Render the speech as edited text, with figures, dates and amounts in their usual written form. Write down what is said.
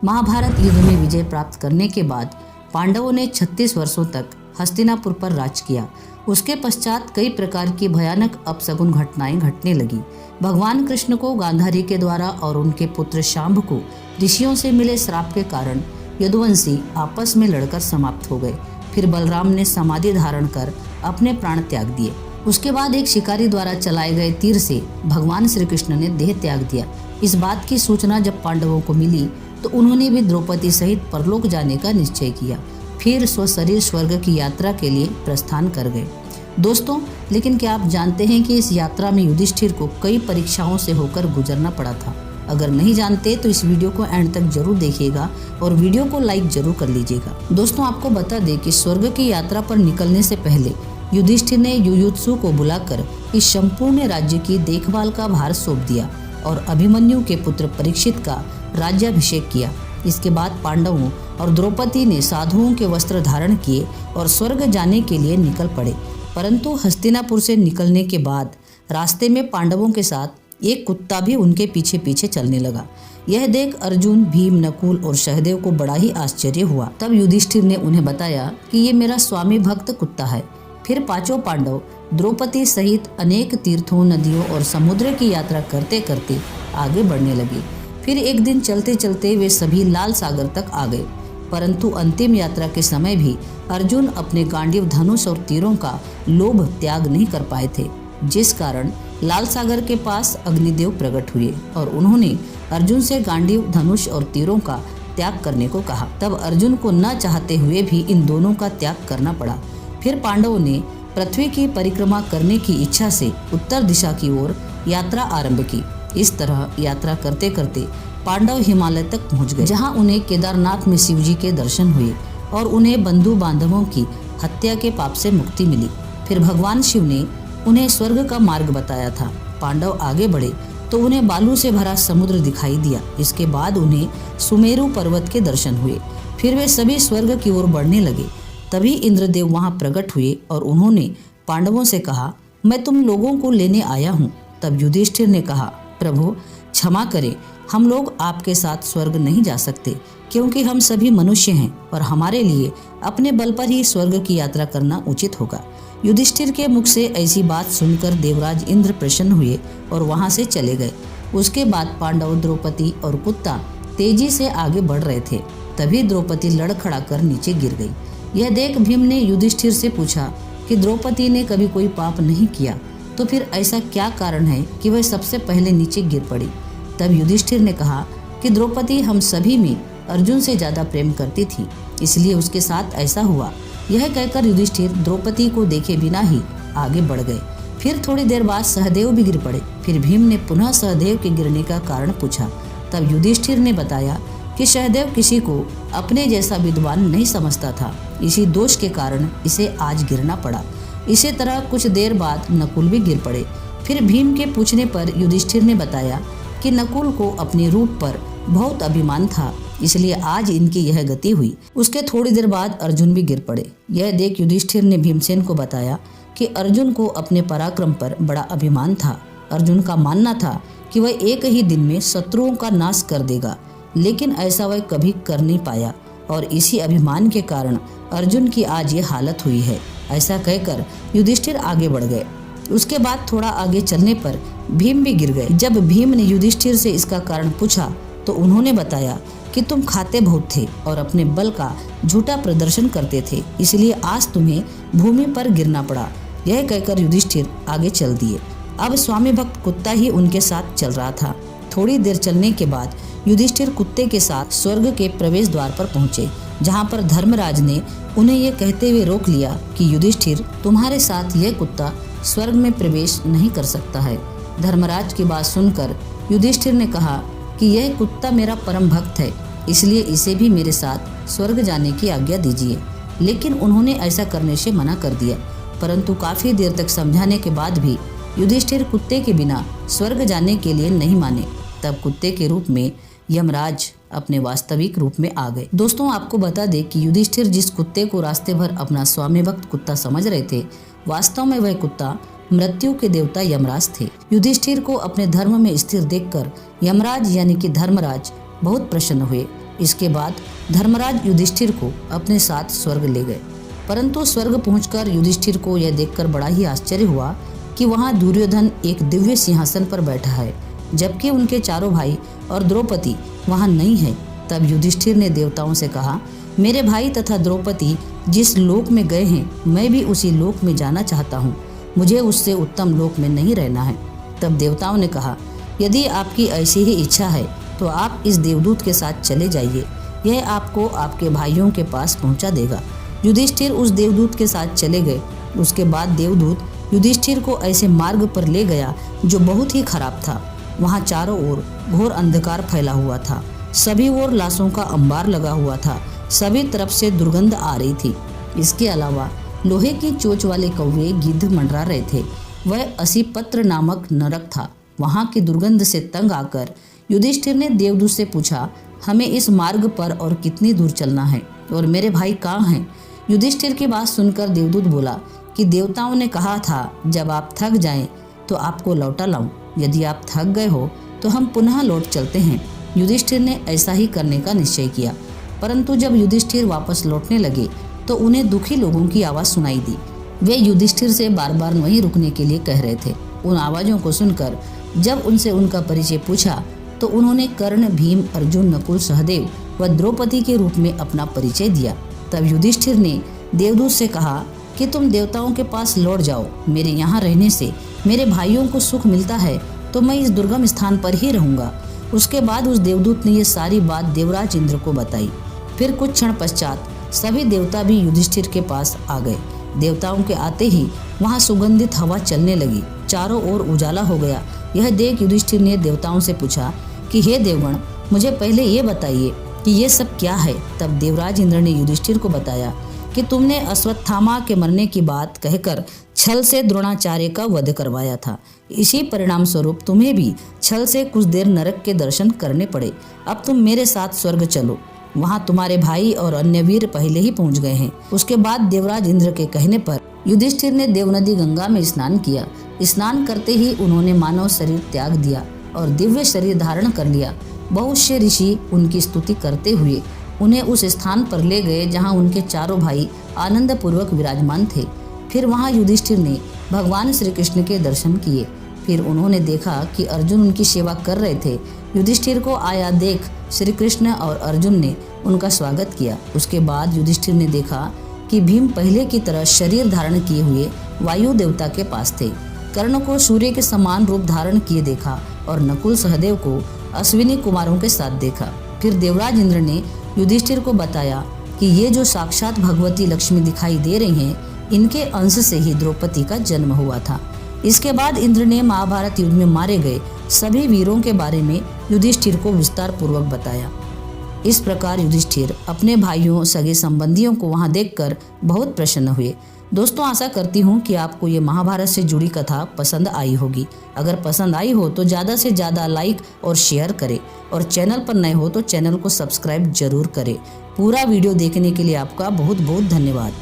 महाभारत युद्ध में विजय प्राप्त करने के बाद पांडवों ने 36 वर्षों तक हस्तिनापुर पर राज किया। उसके पश्चात कई प्रकार की भयानक अपशगुन घटनाएं घटने लगी। भगवान कृष्ण को गांधारी के द्वारा और उनके पुत्र शांब को ऋषियों से मिले श्राप के कारण यदुवंशी आपस में लड़कर समाप्त हो गए। फिर बलराम ने समाधि धारण कर अपने प्राण त्याग दिए। उसके बाद एक शिकारी द्वारा चलाए गए तीर से भगवान श्री कृष्ण ने देह त्याग दिया। इस बात की सूचना जब पांडवों को मिली तो उन्होंने भी द्रौपदी सहित परलोक जाने का निश्चय किया। फिर स्वशरीर स्वर्ग की यात्रा के लिए प्रस्थान कर गए। दोस्तों, लेकिन क्या आप जानते हैं कि इस यात्रा में युधिष्ठिर को कई परीक्षाओं से होकर गुजरना पड़ा था? अगर नहीं जानते तो इस वीडियो को एंड तक जरूर देखिएगा और वीडियो को लाइक जरूर कर लीजिएगा। दोस्तों, आपको बता दें कि स्वर्ग की यात्रा पर निकलने से पहले युधिष्ठिर ने युयुत्सु को बुलाकर इस संपूर्ण राज्य की देखभाल का भार सौंप दिया और अभिमन्यु के पुत्र परीक्षित का राज्याभिषेक किया। इसके बाद पांडवों और द्रौपदी ने साधुओं के वस्त्र धारण किए और स्वर्ग जाने के लिए निकल पड़े। परंतु हस्तिनापुर से निकलने के बाद रास्ते में पांडवों के साथ एक कुत्ता भी उनके पीछे पीछे चलने लगा। यह देख अर्जुन, भीम, नकुल और सहदेव को बड़ा ही आश्चर्य हुआ। तब युधिष्ठिर ने उन्हें बताया कि ये मेरा स्वामी भक्त कुत्ता है। फिर पांचों पांडव द्रौपदी सहित अनेक तीर्थों, नदियों और समुद्र की यात्रा करते करते आगे बढ़ने लगे। फिर एक दिन चलते चलते वे सभी लाल सागर तक आ गए। परंतु अंतिम यात्रा के समय भी अर्जुन अपने गांडीव, धनुष और तीरों का लोभ त्याग नहीं कर पाए थे, जिस कारण लाल सागर के पास अग्निदेव प्रकट हुए और उन्होंने अर्जुन से गांडीव, धनुष और तीरों का त्याग करने को कहा। तब अर्जुन को न चाहते हुए भी इन दोनों का त्याग करना पड़ा। फिर पांडवों ने पृथ्वी की परिक्रमा करने की इच्छा से उत्तर दिशा की ओर यात्रा आरंभ की। इस तरह यात्रा करते करते पांडव हिमालय तक पहुंच गए, जहां उन्हें केदारनाथ में शिवजी के दर्शन हुए और उन्हें बंधु बांधवों की हत्या के पाप से मुक्ति मिली। फिर भगवान शिव ने उन्हें स्वर्ग का मार्ग बताया था। पांडव आगे बढ़े तो उन्हें बालू से भरा समुद्र दिखाई दिया। इसके बाद उन्हें सुमेरु पर्वत के दर्शन हुए। फिर वे सभी स्वर्ग की ओर बढ़ने लगे। तभी इंद्रदेव वहां प्रकट हुए और उन्होंने पांडवों से कहा, मैं तुम लोगों को लेने आया हूँ। तब युधिष्ठिर ने कहा, प्रभु क्षमा करें, हम लोग आपके साथ स्वर्ग नहीं जा सकते, क्योंकि हम सभी मनुष्य हैं और हमारे लिए अपने बल पर ही स्वर्ग की यात्रा करना उचित होगा। युधिष्ठिर के मुख से ऐसी बात सुनकर देवराज इंद्र प्रसन्न हुए और वहां से चले गए। उसके बाद पांडव, द्रौपदी और कुत्ता तेजी से आगे बढ़ रहे थे। तभी द्रौपदी लड़खड़ा कर नीचे गिर गई। यह देख भीम ने युधिष्ठिर से पूछा कि द्रौपदी ने कभी कोई पाप नहीं किया, तो फिर ऐसा क्या कारण है कि वह सबसे पहले नीचे गिर पड़ी? तब युधिष्ठिर ने कहा कि द्रौपदी हम सभी में अर्जुन से ज्यादा प्रेम करती थी, इसलिए उसके साथ ऐसा हुआ। यह कहकर युधिष्ठिर द्रौपदी को देखे बिना ही आगे बढ़ गए। फिर थोड़ी देर बाद सहदेव भी गिर पड़े। फिर भीम ने पुनः सहदेव के गिरने का कारण पूछा। तब युधिष्ठिर ने बताया कि सहदेव किसी को अपने जैसा विद्वान नहीं समझता था, इसी दोष के कारण इसे आज गिरना पड़ा। इसी तरह कुछ देर बाद नकुल भी गिर पड़े। फिर भीम के पूछने पर युधिष्ठिर ने बताया कि नकुल को अपने रूप पर बहुत अभिमान था, इसलिए आज इनकी यह गति हुई। उसके थोड़ी देर बाद अर्जुन भी गिर पड़े। यह देख युधिष्ठिर ने भीमसेन को बताया कि अर्जुन को अपने पराक्रम पर बड़ा अभिमान था। अर्जुन का मानना था कि वह एक ही दिन में शत्रुओं का नाश कर देगा, लेकिन ऐसा वह कभी कर नहीं पाया और इसी अभिमान के कारण अर्जुन की आज ये हालत हुई है। ऐसा कहकर युधिष्ठिर आगे बढ़ गए। उसके बाद थोड़ा आगे चलने पर भीम भी गिर गए। जब भीम ने युधिष्ठिर से इसका कारण पूछा तो उन्होंने बताया कि तुम खाते बहुत थे और अपने बल का झूठा प्रदर्शन करते थे, इसलिए आज तुम्हें भूमि पर गिरना पड़ा। यह कहकर युधिष्ठिर आगे चल दिए। अब स्वामी भक्त कुत्ता ही उनके साथ चल रहा था। थोड़ी देर चलने के बाद युधिष्ठिर कुत्ते के साथ स्वर्ग के प्रवेश द्वार पर पहुंचे, जहां पर धर्मराज ने उन्हें यह कहते हुए रोक लिया कि युधिष्ठिर, तुम्हारे साथ यह कुत्ता स्वर्ग में प्रवेश नहीं कर सकता है। धर्मराज की बात सुनकर युधिष्ठिर ने कहा कि यह कुत्ता मेरा परम भक्त है, इसलिए इसे भी मेरे साथ स्वर्ग जाने की आज्ञा दीजिए। लेकिन उन्होंने ऐसा करने से मना कर दिया। परंतु काफी देर तक समझाने के बाद भी युधिष्ठिर कुत्ते के बिना स्वर्ग जाने के लिए नहीं माने। तब कुत्ते के रूप में यमराज अपने वास्तविक रूप में आ गए। दोस्तों, आपको बता दें कि युधिष्ठिर जिस कुत्ते को रास्ते भर अपना स्वामी भक्त कुत्ता समझ रहे थे, वास्तव में वह कुत्ता मृत्यु के देवता यमराज थे। युधिष्ठिर को अपने धर्म में स्थिर देखकर यमराज यानी कि धर्मराज बहुत प्रसन्न हुए। इसके बाद धर्मराज युधिष्ठिर को अपने साथ स्वर्ग ले गए। परंतु स्वर्ग पहुंचकर युधिष्ठिर को यह देखकर बड़ा ही आश्चर्य हुआ कि वहां दुर्योधन एक दिव्य सिंहासन पर बैठा है, जबकि उनके चारों भाई और द्रौपदी वहां नहीं है। तब युधिष्ठिर ने देवताओं से कहा, मेरे भाई तथा द्रौपदी जिस लोक में गए हैं, मैं भी उसी लोक में जाना चाहता हूँ। मुझे उससे उत्तम लोक में नहीं रहना है। तब देवताओं ने कहा, यदि आपकी ऐसी ही इच्छा है तो आप इस देवदूत के साथ चले जाइए, यह आपको आपके भाइयों के पास पहुंचा देगा। युधिष्ठिर उस देवदूत के साथ चले गए। उसके बाद देवदूत युधिष्ठिर को ऐसे मार्ग पर ले गया जो बहुत ही खराब था। वहाँ चारों ओर घोर अंधकार फैला हुआ था, सभी ओर लाशों का अंबार लगा हुआ था, सभी तरफ से दुर्गंध आ रही थी। इसके अलावा लोहे की चोंच वाले कौवे गिद्ध मंडरा रहे थे। वह असीपत्र नामक नरक था। वहाँ की दुर्गंध से तंग आकर युधिष्ठिर ने देवदूत से पूछा, हमें इस मार्ग पर और कितनी दूर चलना है और मेरे भाई कहाँ हैं? युधिष्ठिर की बात सुनकर देवदूत बोला कि देवताओं ने कहा था जब आप थक जाएं तो आपको लौटा लाऊं। यदि आप थक गए हो तो हम पुनः लौट चलते हैं। युधिष्ठिर ने ऐसा ही करने का निश्चय किया। परंतु जब युधिष्ठिर वापस लौटने लगे तो उन्हें दुखी लोगों की आवाज़ सुनाई दी। वे युधिष्ठिर से बार बार वहीं रुकने के लिए कह रहे थे। उन आवाज़ों को सुनकर जब उनसे उनका परिचय पूछा तो उन्होंने कर्ण, भीम, अर्जुन, नकुल, सहदेव व द्रौपदी के रूप में अपना परिचय दिया। तब युधिष्ठिर ने देवदूत से कहा कि तुम देवताओं के पास लौट जाओ। मेरे यहाँ रहने से मेरे भाइयों को सुख मिलता है तो मैं इस दुर्गम स्थान पर ही रहूँगा। उसके बाद उस देवदूत ने ये सारी बात देवराज इंद्र को बताई। फिर कुछ क्षण पश्चात सभी देवता भी युधिष्ठिर के पास आ गए। देवताओं के आते ही वहाँ सुगंधित हवा चलने लगी, चारों ओर उजाला हो गया। यह देख युधिष्ठिर ने देवताओं से पूछा कि हे देवगण, मुझे पहले ये बताइए कि ये सब क्या है। तब देवराज इंद्र ने युधिष्ठिर को बताया कि तुमने अश्वत्थामा के मरने की बात कहकर छल से द्रोणाचार्य का वध करवाया था। इसी परिणाम स्वरूप तुम्हें भी छल से कुछ देर नरक के दर्शन करने पड़े। अब तुम मेरे साथ स्वर्ग चलो, वहाँ तुम्हारे भाई और अन्य वीर पहले ही पहुँच गए हैं। उसके बाद देवराज इंद्र के कहने पर युधिष्ठिर ने देवनदी गंगा में स्नान किया। स्नान करते ही उन्होंने मानव शरीर त्याग दिया और दिव्य शरीर धारण कर लिया। बहुत से ऋषि उनकी स्तुति करते हुए उन्हें उस स्थान पर ले गए जहाँ उनके चारों भाई आनंद पूर्वक विराजमान थे। फिर वहाँ युधिष्ठिर ने भगवान श्री कृष्ण के दर्शन किए। फिर उन्होंने देखा कि अर्जुन उनकी सेवा कर रहे थे। युधिष्ठिर को आया देख श्री कृष्ण और अर्जुन ने उनका स्वागत किया। उसके बाद युधिष्ठिर ने देखा कि भीम पहले की तरह शरीर धारण किए हुए वायु देवता के पास थे। कर्ण को सूर्य के समान रूप धारण किए देखा और नकुल, सहदेव को अश्विनी कुमारों के साथ देखा। फिर देवराज इंद्र ने युधिष्ठिर को बताया कि ये जो साक्षात भगवती लक्ष्मी दिखाई दे रही हैं, इनके अंश से ही द्रौपदी का जन्म हुआ था। इसके बाद इंद्र ने महाभारत युद्ध में मारे गए सभी वीरों के बारे में युधिष्ठिर को विस्तार पूर्वक बताया। इस प्रकार युधिष्ठिर अपने भाइयों, सगे संबंधियों को वहां देखकर बहुत प्रसन्न हुए। दोस्तों, आशा करती हूँ कि आपको ये महाभारत से जुड़ी कथा पसंद आई होगी। अगर पसंद आई हो तो ज़्यादा से ज़्यादा लाइक और शेयर करें और चैनल पर नए हो तो चैनल को सब्सक्राइब जरूर करें। पूरा वीडियो देखने के लिए आपका बहुत बहुत धन्यवाद।